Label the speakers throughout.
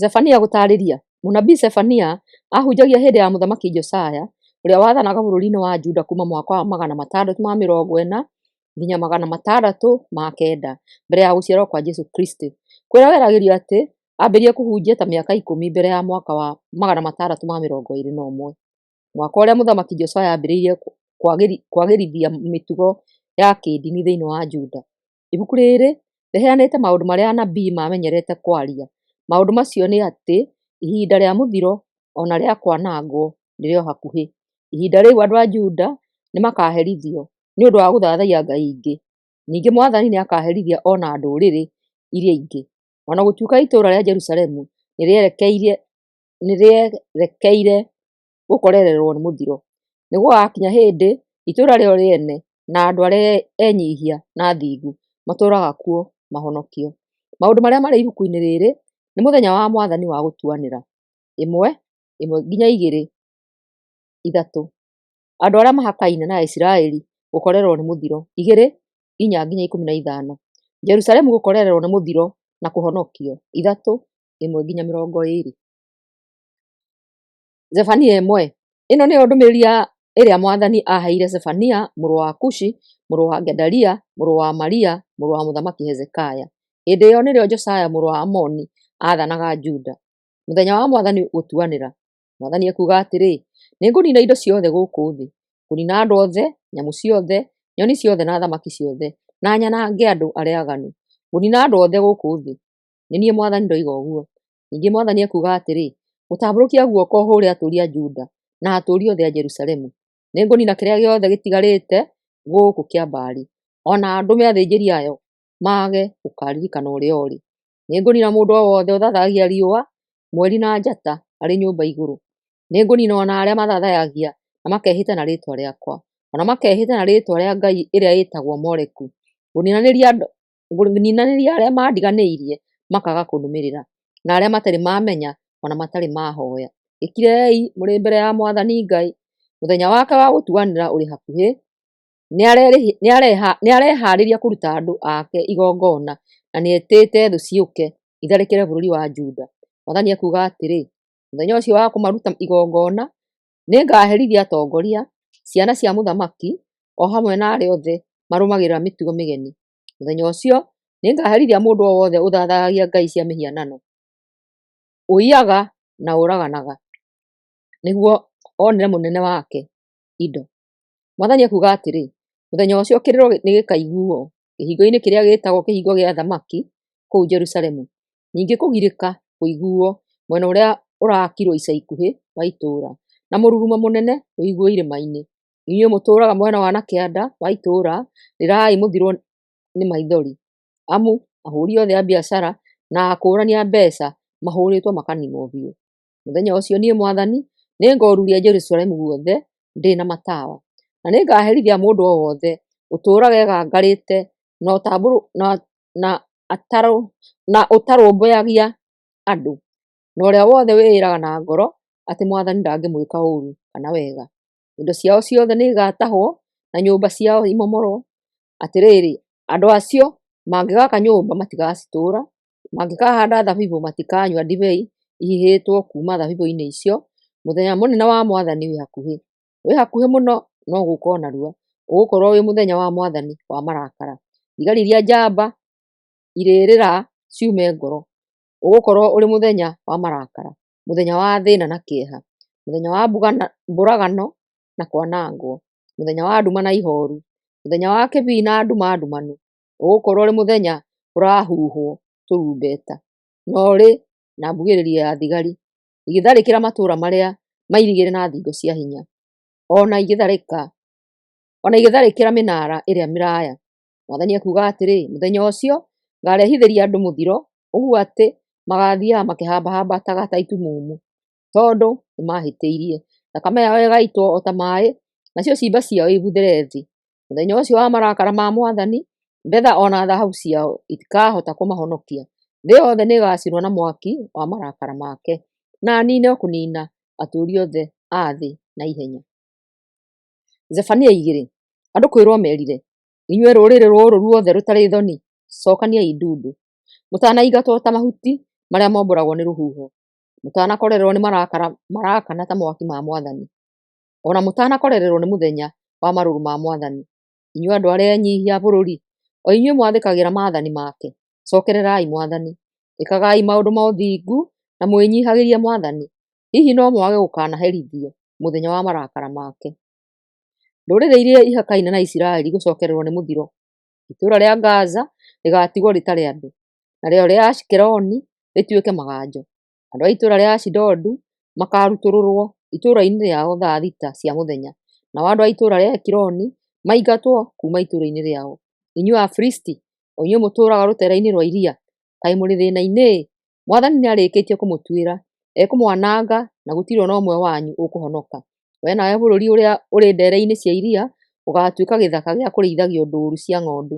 Speaker 1: Zefania gũtarĩria. Mũnabii Zefania ahunjagia hĩndĩ ya mũthamaki Josiah ũrĩa wathanaga bũrũri-inĩ wa Juda kuma mwaka wa 640 nginya 609 mbere ya gũciarwo kwa Jesu Kristo. Kwĩragĩrĩrio atĩ ambĩrĩrie kũhunjia ta mĩaka 10 mbere ya mwaka wa 621, mwaka ũrĩa mũthamaki Josiah ambĩrĩirie kwagĩrithia mĩtugo ya kĩndini thĩinĩ wa Juda. Ibuku rĩrĩ rĩheanĩte maũndũ marĩa anabii mamenyerete kwaria. Maũndũ macio nĩ atĩ ihinda rĩa mũthiro ona rĩa kwanangwo nĩrĩo hakuhĩ. Ihinda rĩu andũ a Juda nĩmakaherithio nĩ ũndũ wa gũthathaiya ngai ingĩ. Ningĩ Mwathani nĩakaherithia ona ndũrĩrĩ iria ingĩ. Ona gũtuĩka itũũra rĩa Jerusalemu nĩrĩerekeire gũkorererwo nĩ mũthiro, nĩgũgakinya hĩndĩ itũũra rĩo rĩene na andũ arĩa enyihia na athingu matũũraga kuo mahonokio. Maũndũ marĩa marĩ ibuku-inĩ rĩrĩ nĩ mũthenya wa Mwathani wa gũtuanĩra. 1 nginya 2, 3. Andũ arĩa mahakaine na Isiraeli gũkorerwo nĩ mũthiro. 2, 4 nginya 15. Jerusalemu gũkorererwo nĩ mũthiro na kũhonokio. 3, 1 nginya 20. Zefania 1. Ĩno nĩyo ndũmĩrĩri ĩrĩa Mwathani aheire Zefania mũrũ wa Kushi, mũrũ wa Gedalia, mũrũ wa Maria, mũrũ wa mũthamaki Hezekia. Hĩndĩ ĩyo nĩrĩo Josiah mũrũ wa Amoni athanaga Juda. Mũthenya wa Mwathani gũtuanĩra. Mwathani ekuuga atĩrĩ: nĩngũnina indo ciothe gũkũ thĩ, kũnina andũ othe, nyamũ ciothe, nyoni ciothe na thamaki ciothe, na nyanange andũ arĩa aganu. Ngũnina andũ othe gũkũ thĩ. Nĩ niĩ Mwathani ndoiga ũguo. Ningĩ Mwathani ekuuga atĩrĩ: gũtambũrũkia guoko hũũre atũũri a Juda na atũũri othe a Jerusalemu. Nĩngũnina kĩrĩa gĩothe gĩtigarĩte gũkũ kĩa Baali, ona ndũme athĩnjĩri ayo mage gũkaririkana ũrĩa ũrĩ. Nĩngũnina mũndũ o wothe ũthathagia riũa, mweri na njata arĩ nyũmba igũrũ. Nĩngũnina ona arĩa mathathayagia na makehĩta na rĩĩtwa rĩakwa, ona makehĩta na rĩĩtwa rĩa ngai ĩrĩa ĩtagwo Moleku. Ngũninanĩria arĩa mandiganĩirie makaga kũnũmĩrĩra, na arĩa matarĩ mamenya ona matarĩ mahoya. Ĩkirei mũrĩ mbere ya Mwathani Ngai, mũthenya wake wa gũtuanĩra ũrĩ hakuhĩ. Nĩareharĩria kũruta andũ ake igongona na nĩetĩte thũ ciũke itharĩkĩre bũrũri wa Juda. Mwathani ekuuga atĩrĩ: mũthenya ũcio wa kũmaruta igongona nĩngaherithia atongoria, ciana cia mũthamaki o hamwe na arĩa othe marũmagĩrĩra mĩtugo mĩgeni. Mũthenya ũcio nĩngaherithia mũndũ o wothe ũthathagagia ngai cia mĩhianano, ũiyaga na ũraganaga, nĩguo onere mũnene wake indo. Mwathani ekuuga atĩrĩ: mũthenya ũcio kĩrĩro nĩgĩkaiguo kĩhingo-inĩ kĩrĩa gĩtagwo kĩhingo gĩa thamaki kũu Jerusalemu. Ningĩ kũgirĩka kũiguo mwena ũrĩa ũraakirwo ica ikuhĩ wa itũũra, na mũrurumo mũnene ũiguo irĩma-inĩ. Inyuĩ mũtũũraga mwena wa nakĩanda wa itũũra, rĩrai mũthirwo nĩ maithori, amu ahũri othe a biacara na akũũrani a mbeca mahũrĩtwo makaninwo biũ. Mũthenya ũcio niĩ Mwathani nĩngoruria Jerusalemu guothe ndĩ na matawa, na nĩngaherithia mũndũ o wothe ũtũũraga egangarĩte na ũtarũmbũyagia andũ, na ũrĩa wothe wĩĩraga na ngoro atĩ Mwathani ndangĩmwĩka ũũru kana wega. Indo ciao ciothe nĩigatahwo na nyũmba ciao imomorwo. Atĩrĩrĩ, andũ acio mangĩgaka nyũmba matigacitũũra, mangĩkahanda thabibũ matikanyua ndibei ihihĩtwo kuma thabibũ-inĩ icio. Mũthenya mũnene wa Mwathani wĩ hakuhĩ, wĩ hakuhĩ mũno, no gũkorwo narua. Ũgũkorwo wĩ mũthenya wa Mwathani wa marakara. Thigari iria njamba irĩrĩra ciume ngoro. Ũgũkorwo ũrĩ mũthenya wa marakara, mũthenya wa thĩna na kĩeha, mũthenya wa mbũragano na kwanangwo, mũthenya wa nduma na ihooru, mũthenya wa kĩbii na nduma ndumanu. Ũgũkorwo ũrĩ mũthenya ũrahuhwo tũrumbeta, na ũrĩ na mbugĩrĩrio ya thigari igĩtharĩkĩra matũũra marĩa mairigĩre na thingo cia hinya, ona igĩtharĩkĩra mĩnara ĩrĩa mĩraya. Mwathani ekuuga atĩrĩ: mũthenya ũcio ngarehithĩria andũ mũthiro, ũguo atĩ magathiaga makĩhambahambataga ta itumumu, tondũ nĩmahĩtĩirie. Thakame yao ĩgaitwo o ta maaĩ, nacio ciimba ciao ibuthĩre thĩ. Mũthenya ũcio wa marakara ma Mwathani, betha ona thahabu ciao itikahota kũmahonokia. Thĩ yothe nĩĩgacinwo na mwaki wa marakara make, na niine kũnina atũũri othe a thĩ na ihenya. Zefania 2. Andũ kwĩrwo merire: inyuĩ rũrĩrĩ rũrũ ruothe rũtarĩ thoni, cokaniai ndundu. Mũtanaingatwo ta mahuti marĩa mombũragwo nĩ rũhuho. Mũtanakorererwo nĩ marakara marakana ta mwaki ma Mwathani. Ona mũtanakorererwo nĩ mũthenya wa marũrũ ma Mwathani. Inyuĩ andũ arĩa enyihia bũrũri, o inyuĩ mwathĩkagĩra maathani make, cokererai Mwathani. Ĩkagai maũndũ ma ũthingu na mwĩnyihagĩrie Mwathani. Hihi no mwage gũkanaherithio mũthenya wa marakara make. Ndũrĩrĩ iria ihakaine na Isiraeli gũcokererwo nĩ mũthiro. Itũũra rĩa Gaza rĩgatigwo rĩtarĩ andũ, narĩo rĩa Ashikeloni rĩtuĩke maganjo. Andũ a itũũra rĩa Ashidodu makarutũrũrwo itũũra-inĩ rĩao thaa thita cia mũthenya, nao andũ a itũũra rĩa Ekironi maingatwo kuuma itũũra-inĩ rĩao. Inyuĩ Afilisti, o inyuĩ mũtũũraga rũteere-inĩ rwa iria, kaĩ mũrĩ thĩĩna-inĩ? Mwathani nĩarĩkĩtie kũmũtuĩra, ekũmwananga na gũtirĩ ona ũmwe wanyu ũkũhonoka. We nawe bũrũri ũrĩa ũrĩ ndeere-inĩ cia iria ũgatuĩka gĩthaka gĩa kũrĩithagio ndũũru cia ng'ondu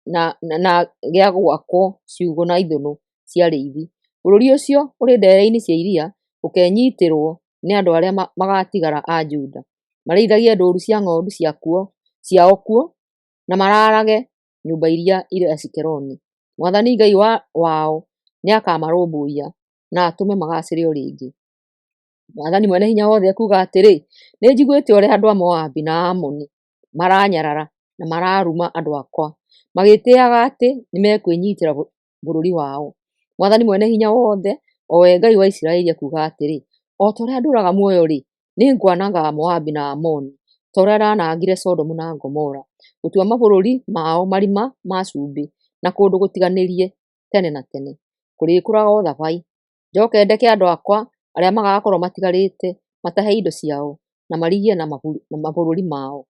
Speaker 1: na gĩa gwakwo ciugũ na ithũnũ cia rĩithi. Bũrũri ũcio ũrĩ ndeere-inĩ cia iria ũkenyitĩrwo nĩ andũ arĩa magatigara a Juda, marĩithagie ndũũru cia ng'ondu ciao kuo na mararage nyũmba iria irĩ Ashikeloni. Mwathani Ngai wao nĩakamarũmbũiya na atũme magacĩre o rĩngĩ. Mwathani Mwene-Hinya-Wothe ekuuga atĩrĩ, nĩnjiguĩte ũrĩa andũ a Moabi na Amoni maranyarara na mararuma andũ akwa, magĩtĩĩaga atĩ nĩmekwĩnyitĩra bũrũri wao. Mwathani Mwene-Hinya-Wothe, o we Ngai wa Isiraeli, ekuuga atĩrĩ, o ta ũrĩa ndũũraga muoyo-rĩ, nĩngwananga Moabi na Amoni ta ũrĩa ndanangire Sodomu na Gomora, gũtua mabũrũri mao marima ma cumbĩ na kũndũ gũtiganĩrie tene na tene. Kũrĩkũraga o thabai. Njoke ndeke andũ akwa arĩa magakorwo matigarĩte matahe indo ciao na marigie na mabũrũri mao.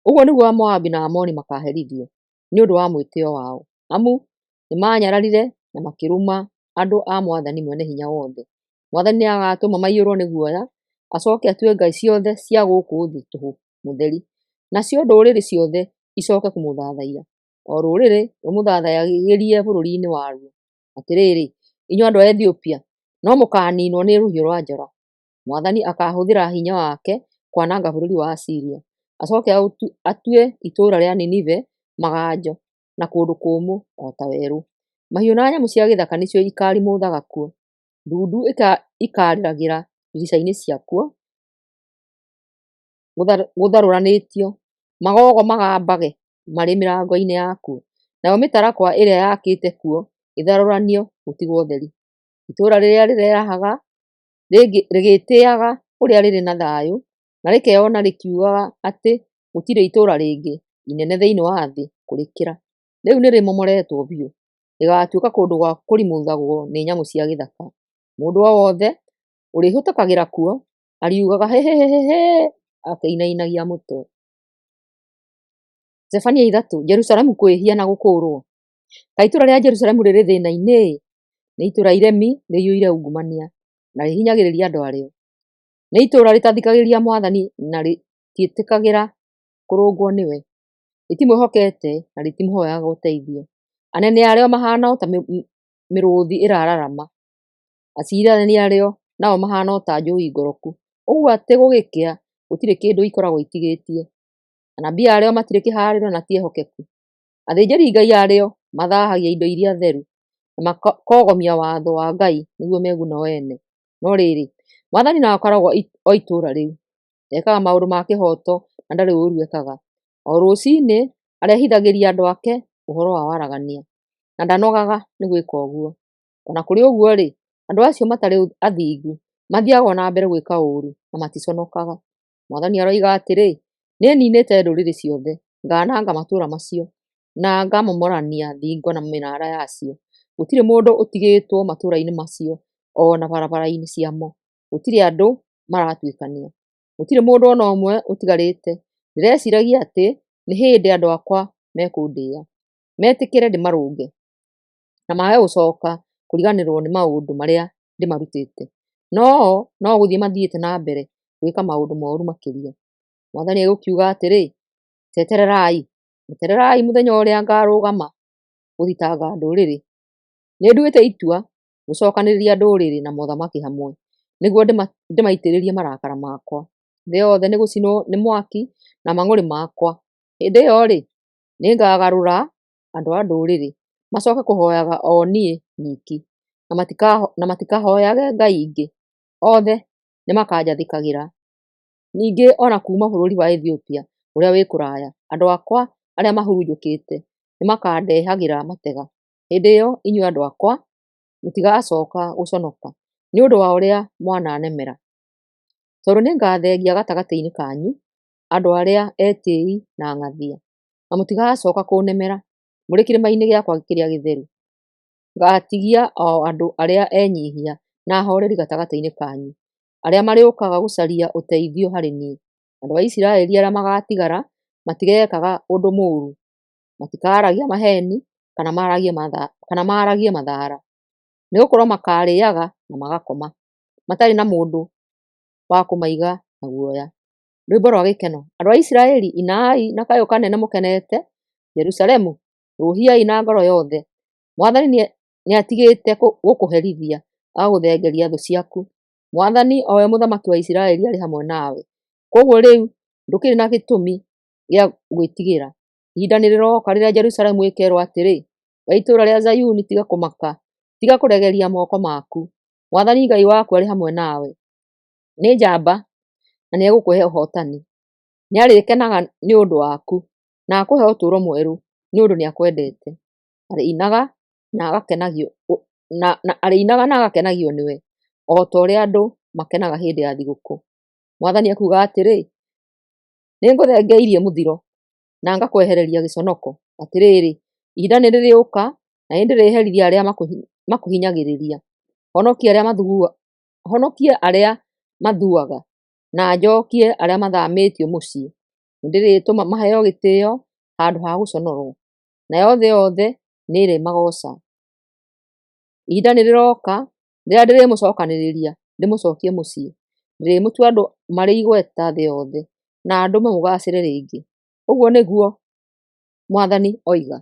Speaker 1: Ũguo nĩguo Moabi na Amoni makaherithio nĩ ũndũ wa mwĩtĩo wao, amu nĩmanyararire na makĩruma andũ a Mwathani Mwene-Hinya-Wothe. Mwathani nĩagatũma maiyũrwo nĩ guoya, acoke atue ngai ciothe cia gũkũ thĩ tũhũ mũtheri, nacio ndũrĩrĩ ciothe icoke kũmũthathaiya, o rũrĩrĩ rũmũthathayagĩrie bũrũri-inĩ waruo. Atĩrĩrĩ, inyuĩ andũ a Ethiopia, no mũkaniinwo nĩ rũhiũ rwa njora. Mwathani akahũthĩra hinya wake kwananga bũrũri wa Asiria, acoke atue itũũra rĩa Ninive maganjo na kũndũ kũmũ o ta werũ. Mahiũ na nyamũ cia gĩthaka nĩcio ikarimũthaga kuo. Ndundu ikarĩragĩra ndirica-inĩ ciakuo gũtharũranĩtio, magogo magambage marĩ mĩrango-inĩ yakuo, nayo mĩtarakwa ĩrĩa yakĩte kuo ĩtharũranio gũtigwo ũtheri. Itũũra rĩrĩa rĩrerahaga rĩgĩtĩĩaga ũrĩa rĩrĩ na thayũ na rĩkeyona rĩkiugaga atĩ gũtirĩ itũũra rĩngĩ inene thĩinĩ wa thĩ kũrĩkĩra, rĩu nĩrĩmomoretwo biũ, rĩgatuĩka kũndũ gwa kũrimũthagwo nĩ nyamũ cia gĩthaka. Mũndũ o wothe ũrĩhĩtũkagĩra kuo ariugaga hĩhĩhĩhĩ akĩinainagia mũtwe. Zefania 3. Jerusalemu kwĩhia na gũkũũrwo. Kaĩ itũũra rĩa Jerusalemu rĩrĩ thĩĩna-inĩ? Nĩ itũũra iremi rĩiyũire ungumania na rĩhinyagĩrĩria andũ arĩo. Nĩ itũũra rĩtathikagĩrĩria Mwathani na rĩtiĩtĩkagĩra kũrũngwo nĩwe. Rĩtimwĩhokete na rĩtimũhoyaga ũteithio. Anene arĩo mahana o ta mĩrũũthi ĩrararama. Aciirithania arĩo nao mahana o ta njũũi ngoroku, ũguo atĩ gũgĩkĩa gũtirĩ kĩndũ ikoragwo itigĩtie. Anabii arĩo matirĩ kĩhaarĩro na ti ehokeku. Athĩnjĩri-Ngai arĩo mathahagia indo iria theru na makogomia watho wa Ngai nĩguo meguna o ene. No rĩrĩ, Mwathani nawe akoragwo o itũũra rĩu, ekaga maũndũ ma kĩhooto na ndarĩ ũũru ekaga. O rũciinĩ arehithagĩria andũ ake ũhoro wa waragania, na ndanogaga nĩ gwĩka ũguo. Ona kũrĩ ũguo-rĩ, andũ acio matarĩ athingu mathiaga o na mbere gwĩka ũũru na maticonokaga. Mwathani aroiga atĩrĩ, nĩninĩte ndũrĩrĩ ciothe, ngananga matũũra macio na ngamomorania thingo na mĩnara yacio. Gũtirĩ mũndũ ũtigĩtwo matũũra-inĩ macio o na barabara-inĩ ciamo. Gũtirĩ andũ maratuĩkania, gũtirĩ mũndũ o na ũmwe ũtigarĩte. Ndĩreciragia atĩ nĩ hĩndĩ andũ akwa mekũndĩa, metĩkĩre ndĩmarũnge na mage gũcoka kũriganĩrwo nĩ maũndũ marĩa ndĩmarutĩte. No gũthiĩ mathiĩte na mbere gwĩka maũndũ mooru makĩria. Mwathani egũkiuga atĩrĩ, Tetererai mũthenya ũrĩa ngarũgama gũthitanga ndũrĩrĩ. Nĩnduĩte itua gũcokanĩrĩria ndũrĩrĩ na mothamaki hamwe, nĩguo ndĩmaitĩrĩrie marakara makwa. Thĩ yothe nĩ gũcinwo nĩ mwaki na mang'ũrĩ makwa. Hĩndĩ ĩyo-rĩ, nĩngagarũra andũ a ndũrĩrĩ macoke kũhoyaga o niĩ nyiki. na matikahoyage ngai ingĩ, othe nĩmakanjathĩkagĩra. Ningĩ ona kuma bũrũri wa Ethiopia ũrĩa wĩ kũraya, andũ akwa arĩa mahurunjũkĩte nĩmakandehagĩra matega. Hĩndĩ ĩyo inyuĩ andũ akwa mũtigacoka gũconoka nĩũndũ wa ũrĩa mwananemera, tondũ nĩngathengia gatagatĩ-inĩ kanyu andũ arĩa etĩĩi na ng'athia, na mũtigacoka kũnemera mũrĩ kĩrĩma-inĩ gĩakwa kĩrĩa gĩtheru. Ngatigia o andũ arĩa enyihia na ahoreri gatagatĩ-inĩ kanyu, arĩa marĩũkaga gũcaria ũteithio harĩ niĩ. Andũ a Isiraeli arĩa magatigara matigekaga ũndũ mũũru, matikaragia maheni kana maragie mathaara, nĩgũkorwo makarĩaga na magakoma matarĩ na mũndũ wa kũmaiga na guoya. Rwĩmbo rwa gĩkeno. Andũ a Isiraeli inai na kayũ kanene mũkenete, Jerusalemu rũhiai na ngoro yothe. Mwathani nĩatigĩte gũkũherithia, agagũthengeria thũ ciaku. Mwathani o we mũthamaki wa Isiraeli arĩ hamwe nawe. Koguo rĩu ndũkĩrĩ na gĩtũmi gĩa gwĩtigĩra. Ihinda nĩrĩroka rĩrĩa Jerusalemu ĩkerwo atĩrĩ, we itũũra rĩa Zayuni tiga kũmaka, tiga kũregeria moko maku. Mwathani Ngai waku arĩ hamwe nawe. Nĩ njamba na nĩegũkũhe ũhotani. Nĩarĩkenaga nĩ ũndũ waku na akũhe ũtũũro mwerũ nĩ ũndũ nĩakwendete. Arĩinaga na agakenagio nĩwe, o ta ũrĩa andũ makenaga hĩndĩ ya thigũkũ. Mwathani akuuga atĩrĩ, nĩngũthengeirie mũthiro na ngakwehereria gĩconoko. Atĩrĩrĩ, ihinda nĩrĩrĩũka na nĩndĩrĩherithia arĩa makũhinyagĩrĩria. Honokie arĩa mathuaga na njokie arĩa mathamĩtio mũciĩ. Nĩndĩrĩtũma maheo gĩtĩĩo handũ ha gũconorwo, nayo thĩ yothe nĩĩrĩmagoca. Ihinda nĩrĩroka rĩrĩa ndĩrĩmũcokanĩrĩria ndĩmũcokie mũciĩ. Ndĩrĩmũtua andũ marĩ igweta thĩ yothe na ndũme mũgacĩre rĩngĩ. Ũguo nĩguo Mwathani oiga.